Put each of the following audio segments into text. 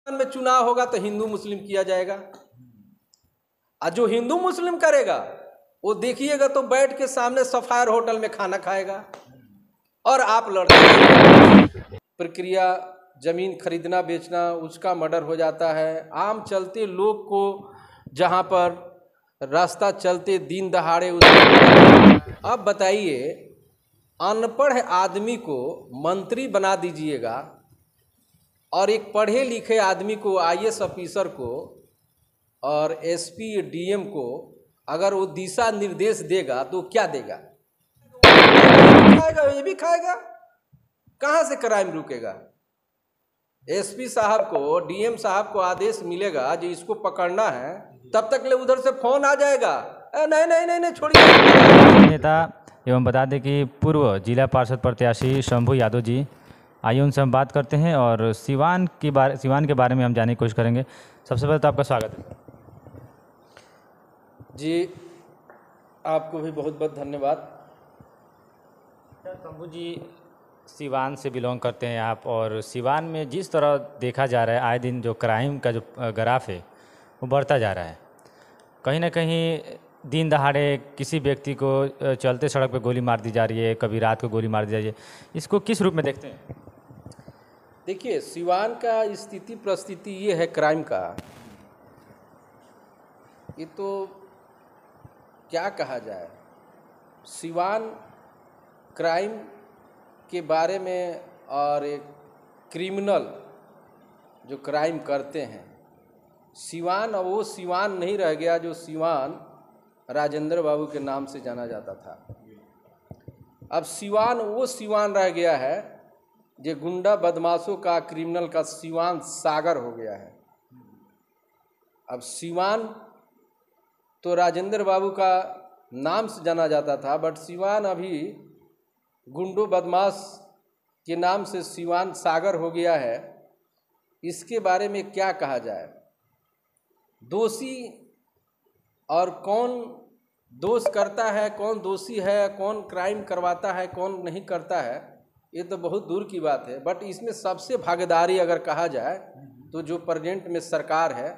में चुनाव होगा तो हिंदू मुस्लिम किया जाएगा, और जो हिंदू मुस्लिम करेगा वो देखिएगा तो बैठ के सामने सफायर होटल में खाना खाएगा और आप लड़ते। प्रक्रिया जमीन खरीदना बेचना उसका मर्डर हो जाता है। आम चलते लोग को जहाँ पर रास्ता चलते दिन दहाड़े अब बताइए, अनपढ़ आदमी को मंत्री बना दीजिएगा और एक पढ़े लिखे आदमी को, आईएएस ऑफिसर को और एसपी डीएम को अगर वो दिशा निर्देश देगा तो क्या देगा? खाएगा, ये भी खाएगा। कहाँ से क्राइम रुकेगा? एसपी साहब को, डीएम साहब को आदेश मिलेगा जो इसको पकड़ना है, तब तक ले उधर से फोन आ जाएगा, नहीं नहीं नहीं नहीं छोड़िए। नेता एवं बता दें कि पूर्व जिला पार्षद प्रत्याशी शंभू यादव जी, आइए उनसे हम बात करते हैं और सिवान के बारे में हम जानने की कोशिश करेंगे। सबसे पहले तो आपका स्वागत है जी। आपको भी बहुत बहुत धन्यवाद। शंभू जी, सिवान से बिलोंग करते हैं आप, और सिवान में जिस तरह देखा जा रहा है आए दिन जो क्राइम का जो ग्राफ है वो बढ़ता जा रहा है। कहीं ना कहीं दिन दहाड़े किसी व्यक्ति को चलते सड़क पे गोली मार दी जा रही है, कभी रात को गोली मार दी जा रही है। इसको किस रूप में देखते हैं? देखिए, सिवान का स्थिति परिस्थिति ये है क्राइम का, ये तो क्या कहा जाए। सिवान क्राइम के बारे में और एक क्रिमिनल जो क्राइम करते हैं, सिवान अब वो सिवान नहीं रह गया जो सिवान राजेंद्र बाबू के नाम से जाना जाता था। अब सिवान वो सिवान रह गया है जो गुंडा बदमाशों का, क्रिमिनल का सिवान सागर हो गया है। अब सिवान तो राजेंद्र बाबू का नाम से जाना जाता था, बट सिवान अभी गुंडों बदमाश के नाम से सिवान सागर हो गया है। इसके बारे में क्या कहा जाए? दोषी और कौन दोष करता है, कौन दोषी है, कौन क्राइम करवाता है, कौन नहीं करता है, ये तो बहुत दूर की बात है। बट इसमें सबसे भागीदारी अगर कहा जाए तो जो प्रेजेंट में सरकार है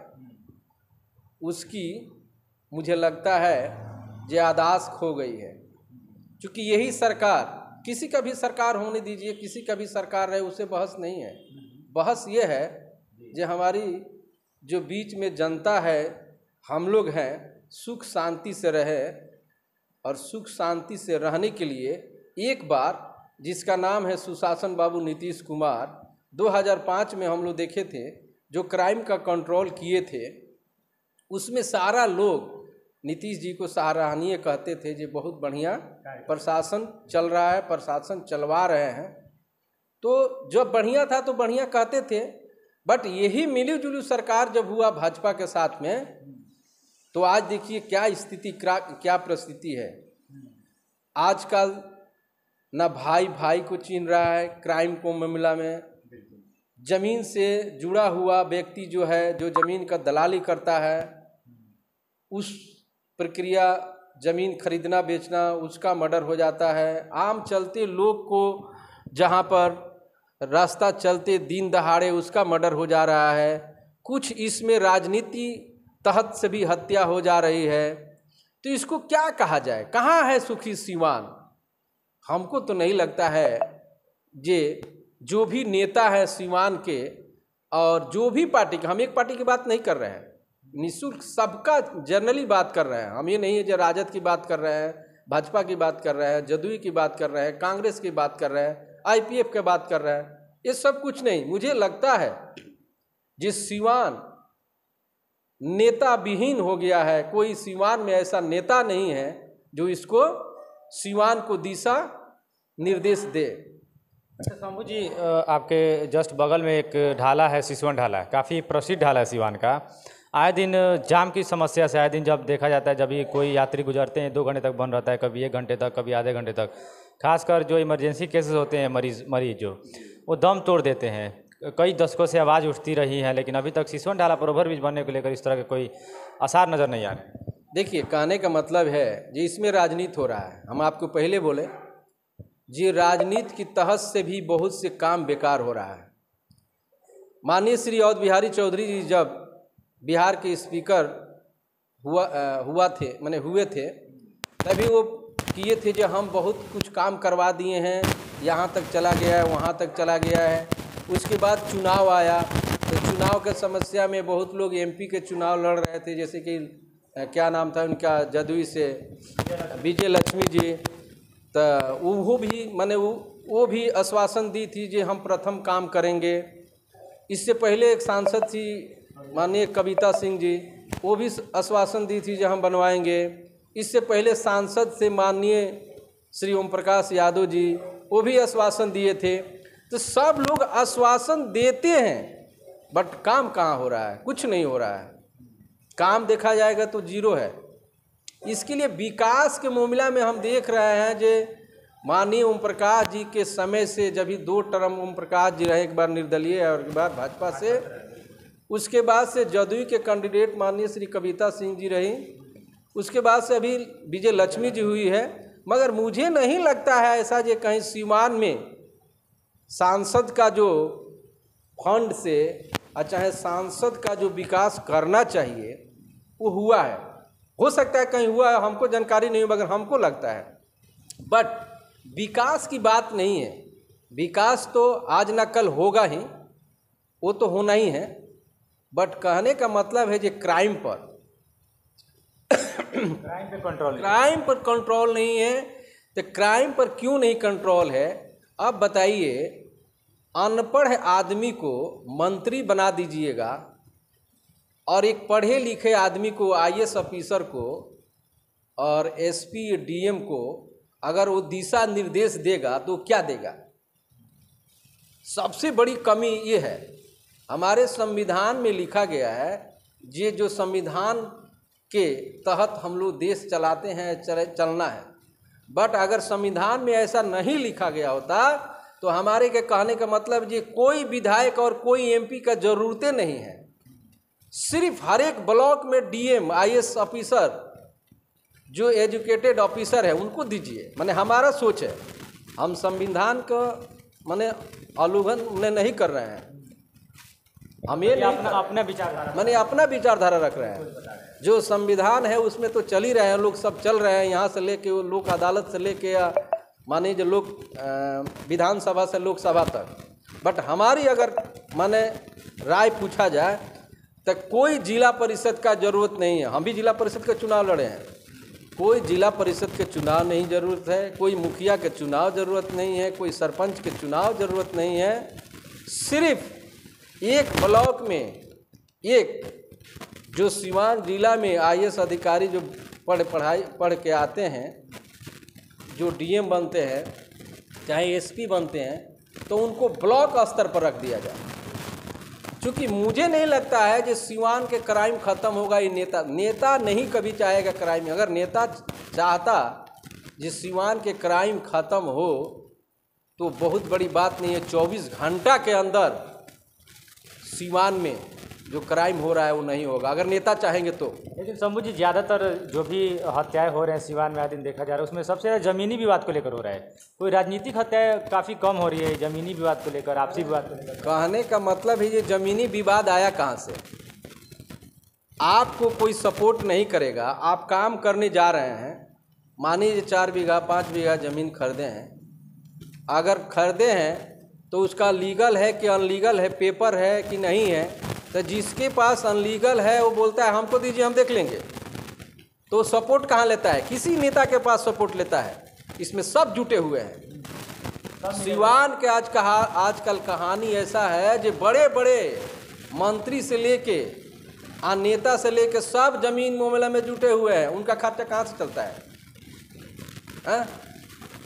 उसकी मुझे लगता है याददाश्त खो गई है। क्योंकि यही सरकार, किसी का भी सरकार होने दीजिए, किसी का भी सरकार रहे, उससे बहस नहीं है। बहस ये है जो हमारी जो बीच में जनता है, हम लोग हैं, सुख शांति से रहे, और सुख शांति से रहने के लिए एक बार जिसका नाम है सुशासन बाबू नीतीश कुमार, 2005 में हम लोग देखे थे जो क्राइम का कंट्रोल किए थे, उसमें सारा लोग नीतीश जी को सराहनीय कहते थे जो बहुत बढ़िया प्रशासन चल रहा है, प्रशासन चलवा रहे हैं। तो जब बढ़िया था तो बढ़िया कहते थे, बट यही मिली जुली सरकार जब हुआ भाजपा के साथ में, तो आज देखिए क्या स्थिति, क्या परिस्थिति है। आजकल न भाई भाई को छीन रहा है क्राइम को मामला में। जमीन से जुड़ा हुआ व्यक्ति जो है, जो जमीन का दलाली करता है, उस प्रक्रिया जमीन खरीदना बेचना उसका मर्डर हो जाता है। आम चलते लोग को जहाँ पर रास्ता चलते दिन दहाड़े उसका मर्डर हो जा रहा है। कुछ इसमें राजनीति तहत से भी हत्या हो जा रही है। तो इसको क्या कहा जाए? कहाँ है सुखी सिवान? हमको तो नहीं लगता है जो भी नेता है सिवान के, और जो भी पार्टी के, हम एक पार्टी की बात नहीं कर रहे हैं, निःशुल्क सबका जनरली बात कर रहे हैं हम। ये नहीं है जो राजद की बात कर रहे हैं, भाजपा की बात कर रहे हैं, जदयू की बात कर रहे हैं, कांग्रेस की बात कर रहे हैं, आईपीएफ की बात कर रहे हैं, ये सब कुछ नहीं। मुझे लगता है जिस सिवान नेता विहीन हो गया है, कोई सिवान में ऐसा नेता नहीं है जो इसको सिवान को दिशा निर्देश दे। अच्छा शंभू जी, आपके जस्ट बगल में एक ढाला है, सिसवन ढाला, काफ़ी प्रसिद्ध ढाला है सिवान का। आए दिन जाम की समस्या से, आए दिन जब देखा जाता है, जब भी कोई यात्री गुजरते हैं 2 घंटे तक बंद रहता है, कभी 1 घंटे तक, कभी आधे घंटे तक। खासकर जो इमरजेंसी केसेस होते हैं, मरीज जो वो दम तोड़ देते हैं। कई दशकों से आवाज़ उठती रही है, लेकिन अभी तक सिसवन ढाला पर ओवरब्रिज बनने को लेकर इस तरह के कोई आसार नज़र नहीं आ रहे। देखिए, कहने का मतलब है जी इसमें राजनीति हो रहा है। हम आपको पहले बोले जी, राजनीति की तहत से भी बहुत से काम बेकार हो रहा है। माननीय श्री अवध बिहारी चौधरी जी जब बिहार के स्पीकर हुए थे, तभी वो किए थे जो हम बहुत कुछ काम करवा दिए हैं, यहाँ तक चला गया है, वहाँ तक चला गया है। उसके बाद चुनाव आया, तो चुनाव के समस्या में बहुत लोग एमपी के चुनाव लड़ रहे थे, जैसे कि क्या नाम था उनका, जदयू से विजय लक्ष्मी जी। तो वो भी वो भी आश्वासन दी थी कि हम प्रथम काम करेंगे। इससे पहले एक सांसद थी माननीय कविता सिंह जी, वो भी आश्वासन दी थी जो हम बनवाएंगे। इससे पहले सांसद से माननीय श्री ओम प्रकाश यादव जी, वो भी आश्वासन दिए थे। तो सब लोग आश्वासन देते हैं, बट काम कहाँ हो रहा है? कुछ नहीं हो रहा है। काम देखा जाएगा तो जीरो है। इसके लिए विकास के मामला में हम देख रहे हैं जो माननीय ओम प्रकाश जी के समय से, जब भी 2 टर्म ओम प्रकाश जी रहे, एक बार निर्दलीय और एक बार भाजपा से, उसके बाद से जदयू के कैंडिडेट माननीय श्री कविता सिंह जी रही, उसके बाद से अभी विजय लक्ष्मी जी हुई है। मगर मुझे नहीं लगता है ऐसा जो कहीं सीवान में सांसद का जो फंड से चाहे सांसद का जो विकास करना चाहिए वो हुआ है। हो सकता है कहीं हुआ है, हमको जानकारी नहीं, मगर हमको लगता है। बट विकास की बात नहीं है। विकास तो आज ना कल होगा ही, वो तो होना ही है। बट कहने का मतलब है जो क्राइम पर कंट्रोल नहीं है। तो क्राइम पर क्यों नहीं कंट्रोल है? अब बताइए, अनपढ़ आदमी को मंत्री बना दीजिएगा और एक पढ़े लिखे आदमी को, आईएएस ऑफिसर को और एसपी डीएम को अगर वो दिशा निर्देश देगा तो क्या देगा? सबसे बड़ी कमी ये है। हमारे संविधान में लिखा गया है, ये जो संविधान के तहत हम लोग देश चलाते हैं, चलना है। बट अगर संविधान में ऐसा नहीं लिखा गया होता तो हमारे के कहने का मतलब ये कोई विधायक और कोई एमपी का जरूरतें नहीं है। सिर्फ हर एक ब्लॉक में डीएम, आईएएस ऑफिसर, जो एजुकेटेड ऑफिसर है उनको दीजिए। माने हमारा सोच है, हम संविधान का माने उल्लंघन नहीं कर रहे हैं। हम ये अपना विचारधारा अपना विचारधारा रख रहे हैं। जो संविधान है उसमें तो चल ही रहे हैं, लोग सब चल रहे हैं, यहाँ से लेके वो लोक अदालत से लेके या माने जो लोग विधानसभा से लोकसभा तक। बट हमारी अगर माने राय पूछा जाए तो कोई जिला परिषद का जरूरत नहीं है। हम भी जिला परिषद का चुनाव लड़े हैं। कोई जिला परिषद के चुनाव नहीं जरूरत है, कोई मुखिया के चुनाव जरूरत नहीं है, कोई सरपंच के चुनाव जरूरत नहीं है। सिर्फ एक ब्लॉक में एक जो सीवान जिला में आईएएस अधिकारी जो पढ़ के आते हैं, जो डीएम बनते हैं, चाहे एसपी बनते हैं, तो उनको ब्लॉक स्तर पर रख दिया जाए। क्योंकि मुझे नहीं लगता है कि सीवान के क्राइम ख़त्म होगा। ये नेता नहीं कभी चाहेगा क्राइम। अगर नेता चाहता जिस सीवान के क्राइम ख़त्म हो तो बहुत बड़ी बात नहीं है। 24 घंटा के अंदर सीवान में जो क्राइम हो रहा है वो नहीं होगा, अगर नेता चाहेंगे तो। लेकिन शंभू जी, ज़्यादातर जो भी हत्याएं हो रहे हैं सीवान में, आज दिन देखा जा रहा है, उसमें सबसे ज़्यादा ज़मीनी विवाद को लेकर हो रहा है। कोई राजनीतिक हत्याएं काफ़ी कम हो रही है, ज़मीनी विवाद को लेकर, आपसी विवाद को लेकर। कहने का मतलब है ये ज़मीनी विवाद आया कहाँ से? आपको कोई सपोर्ट नहीं करेगा। आप काम करने जा रहे हैं, मानिए 4 बीघा 5 बीघा ज़मीन खरीदे हैं। अगर खरीदे हैं तो उसका लीगल है कि अनलीगल है, पेपर है कि नहीं है। तो जिसके पास अनलीगल है वो बोलता है हमको दीजिए, हम देख लेंगे। तो सपोर्ट कहाँ लेता है? किसी नेता के पास सपोर्ट लेता है। इसमें सब जुटे हुए हैं। सीवान के आजकल कहानी ऐसा है जो बड़े बड़े मंत्री से लेके नेता से लेके सब जमीन मामला में जुटे हुए हैं। उनका खर्चा कहाँ से चलता है?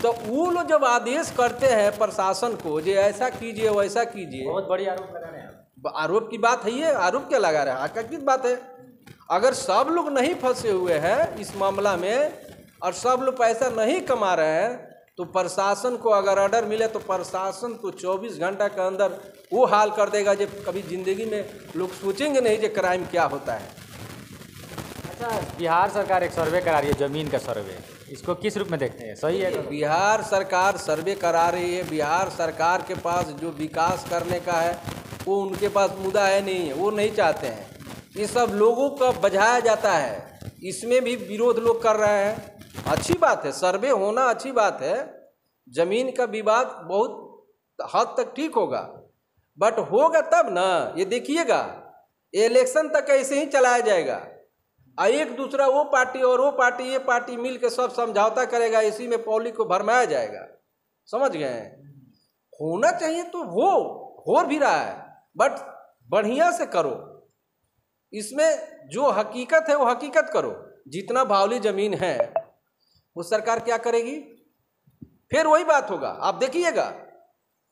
तो वो लोग जब आदेश करते हैं प्रशासन को, जो ऐसा कीजिए वैसा कीजिए, बहुत बड़ी आरोप लगा रहे हैं। आरोप की बात है ये। आरोप क्या लगा रहे हैं? आकर्षित बात है। अगर सब लोग नहीं फंसे हुए हैं इस मामला में और सब लोग पैसा नहीं कमा रहे हैं तो प्रशासन को अगर ऑर्डर मिले तो प्रशासन तो 24 घंटा के अंदर वो हाल कर देगा जो कभी ज़िंदगी में लोग सोचेंगे नहीं कि क्राइम क्या होता है। अच्छा, बिहार सरकार एक सर्वे करा रही है, ज़मीन का सर्वे, इसको किस रूप में देखते हैं? सही है? बिहार सरकार सर्वे करा रही है। बिहार सरकार के पास जो विकास करने का है वो उनके पास मुद्दा है नहीं है, वो नहीं चाहते हैं। ये सब लोगों का बझाया जाता है, इसमें भी विरोध लोग कर रहे हैं। अच्छी बात है, सर्वे होना अच्छी बात है, जमीन का विवाद बहुत हद तक ठीक होगा, बट होगा तब ना। ये देखिएगा इलेक्शन तक ऐसे ही चलाया जाएगा, एक दूसरा वो पार्टी और वो पार्टी ये पार्टी मिल के सब समझौता करेगा, इसी में पब्लिक को भरमाया जाएगा। समझ गए हैं? होना चाहिए तो हो भी रहा है, बट बढ़िया से करो। इसमें जो हकीकत है वो हकीकत करो। जितना भावली जमीन है वो सरकार क्या करेगी? फिर वही बात होगा। आप देखिएगा,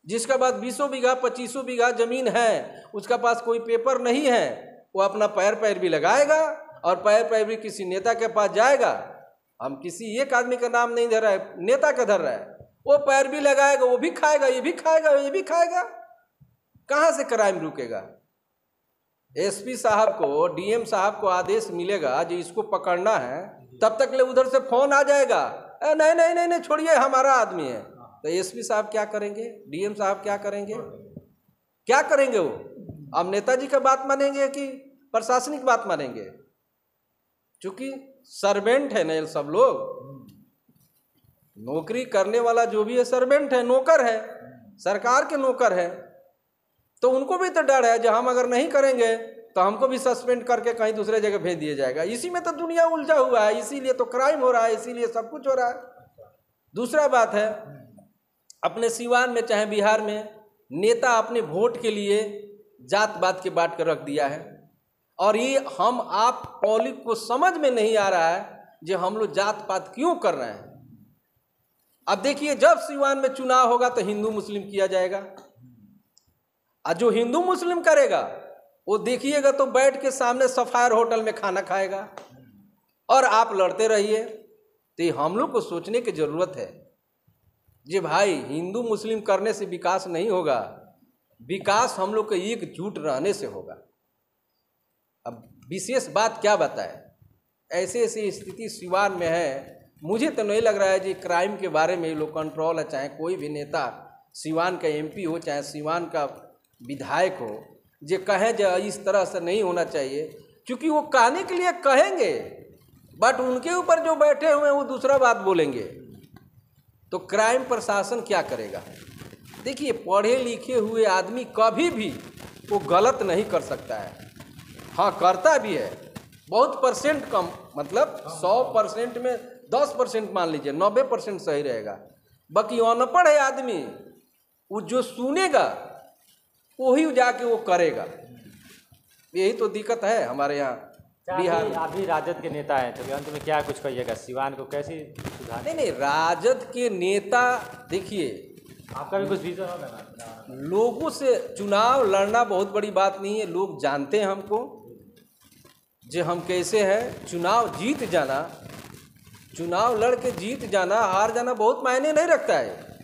जिसका पास 20 बीघा 25 बीघा जमीन है, उसका पास कोई पेपर नहीं है, वो अपना पैर भी लगाएगा और पैर भी किसी नेता के पास जाएगा। हम किसी एक आदमी का नाम नहीं धर रहा है, नेता का धर रहा है। वो पैर भी लगाएगा, वो भी खाएगा, ये भी खाएगा, ये भी खाएगा। कहाँ से क्राइम रुकेगा? एसपी साहब को, डीएम साहब को आदेश मिलेगा जो इसको पकड़ना है, तब तक ले उधर से फोन आ जाएगा, नहीं नहीं नहीं नहीं छोड़िए, हमारा आदमी है। तो एसपी साहब क्या करेंगे? डीएम साहब क्या करेंगे? क्या करेंगे वो? अब नेताजी का बात मानेंगे कि प्रशासनिक बात मानेंगे? क्योंकि सर्वेंट है ना सब लोग, नौकरी करने वाला जो भी है सर्वेंट है, नौकर है, सरकार के नौकर है। तो उनको भी तो डर है, जो हम अगर नहीं करेंगे तो हमको भी सस्पेंड करके कहीं दूसरे जगह भेज दिया जाएगा। इसी में तो दुनिया उलझा हुआ है, इसीलिए तो क्राइम हो रहा है, इसीलिए सब कुछ हो रहा है। दूसरा बात है, अपने सिवान में चाहे बिहार में नेता अपने वोट के लिए जात पात के बांट कर रख दिया है, और ये हम आप पब्लिक को समझ में नहीं आ रहा है जो हम लोग जात पात क्यों कर रहे हैं। अब देखिए, जब सिवान में चुनाव होगा तो हिंदू मुस्लिम किया जाएगा, और जो हिंदू मुस्लिम करेगा वो देखिएगा तो बैठ के सामने सफायर होटल में खाना खाएगा और आप लड़ते रहिए। तो हम लोग को सोचने की जरूरत है जी भाई, हिंदू मुस्लिम करने से विकास नहीं होगा, विकास हम लोग को एकजुट रहने से होगा। अब विशेष बात क्या बताए, ऐसे ऐसी स्थिति सिवान में है। मुझे तो नहीं लग रहा है जी क्राइम के बारे में लोग कंट्रोल है, चाहे कोई भी नेता सिवान का एमपी हो, चाहे सिवान का विधायक हो, जो कहें जो इस तरह से नहीं होना चाहिए, क्योंकि वो कहने के लिए कहेंगे, बट उनके ऊपर जो बैठे हुए हैं वो दूसरा बात बोलेंगे। तो क्राइम प्रशासन क्या करेगा? देखिए, पढ़े लिखे हुए आदमी कभी भी वो गलत नहीं कर सकता है। हाँ, करता भी है, बहुत परसेंट कम, मतलब 100% में 10% मान लीजिए, 90% सही रहेगा। बाकी अनपढ़ है आदमी, वो जो सुनेगा वही जाके वो करेगा। यही तो दिक्कत है हमारे यहाँ बिहार में। अभी राजद के नेता हैं, तो अंत में क्या कुछ कहिएगा, सिवान को कैसे सुधार? नहीं, राजद के नेता, देखिए आपका भी कुछ विजन होगा ना। लोगों से चुनाव लड़ना बहुत बड़ी बात नहीं है, लोग जानते हैं हमको जो हम कैसे हैं। चुनाव जीत जाना, चुनाव लड़ के जीत जाना, हार जाना बहुत मायने नहीं रखता है।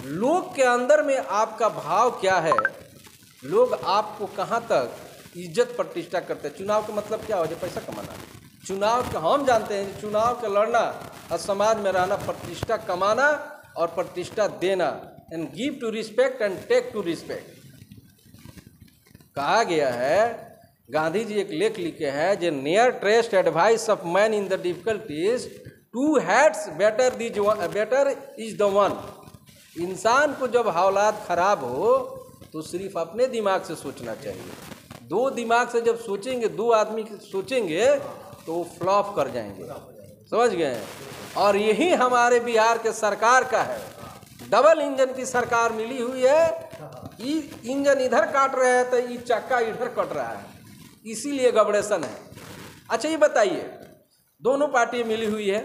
लोग के अंदर में आपका भाव क्या है, लोग आपको कहाँ तक इज्जत प्रतिष्ठा करते हैं। चुनाव का मतलब क्या हो जाए? पैसा कमाना। चुनाव का हम जानते हैं, चुनाव का लड़ना और समाज में रहना, प्रतिष्ठा कमाना और प्रतिष्ठा देना, and give to respect and take to respect. कहा गया है, गांधी जी एक लेख लिखे हैं, जो near trace advice of man in the difficulties, two heads better is the one. इंसान को जब हालात खराब हो तो सिर्फ अपने दिमाग से सोचना चाहिए। दो दिमाग से जब सोचेंगे, दो आदमी सोचेंगे तो वो फ्लॉप कर जाएंगे। समझ गए? और यही हमारे बिहार के सरकार का है। डबल इंजन की सरकार मिली हुई है, इंजन इधर काट रहे हैं तो ये चक्का इधर कट रहा है, इसीलिए गड़बड़ेशन है। अच्छा, ये बताइए, दोनों पार्टी मिली हुई है,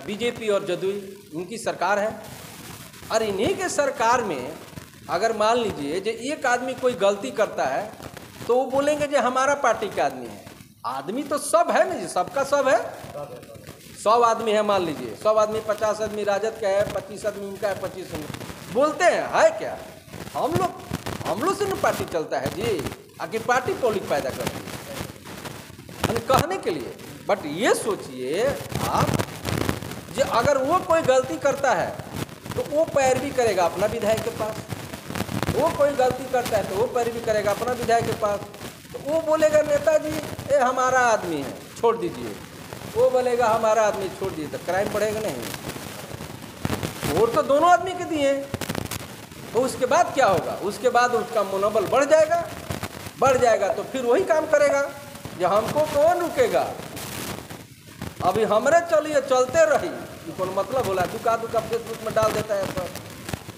बीजेपी और जदयू, उनकी सरकार है, और इन्हीं के सरकार में अगर मान लीजिए जो एक आदमी कोई गलती करता है तो वो बोलेंगे जो हमारा पार्टी का आदमी है। आदमी तो सब है ना जी, सबका सब है, 100 आदमी है मान लीजिए, 100 आदमी 50 आदमी राजद का है, 25 आदमी उनका है, 25 बोलते हैं, है क्या? हम लोग से ना पार्टी चलता है जी, आखिर पार्टी पब्लिक पैदा करती है कहने के लिए। बट ये सोचिए आप, जो अगर वो कोई गलती करता है तो वो पैरवी करेगा अपना विधायक के पास, वो कोई गलती करता है तो वो पैरवी करेगा अपना विधायक के पास, तो वो बोलेगा नेताजी ये हमारा आदमी है छोड़ दीजिए, वो बोलेगा हमारा आदमी छोड़ दीजिए, तो क्राइम बढ़ेगा नहीं। वोट तो दोनों आदमी के दिए, तो उसके बाद क्या होगा, उसके बाद उसका मनोबल बढ़ जाएगा तो फिर वही काम करेगा। जो हमको कौन रुकेगा, अभी हमरे चलिए चलते रही, कौन मतलब बोला दुका फेसबुक में डाल देता है सब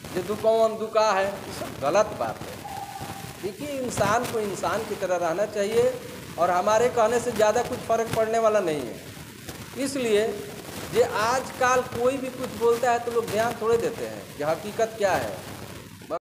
जो दुकान दुका है, ये सब गलत बात है। देखिए इंसान को इंसान की तरह रहना चाहिए और हमारे कहने से ज़्यादा कुछ फर्क पड़ने वाला नहीं है। इसलिए जे आजकल कोई भी कुछ बोलता है तो लोग ध्यान थोड़े देते हैं कि हकीकत क्या है।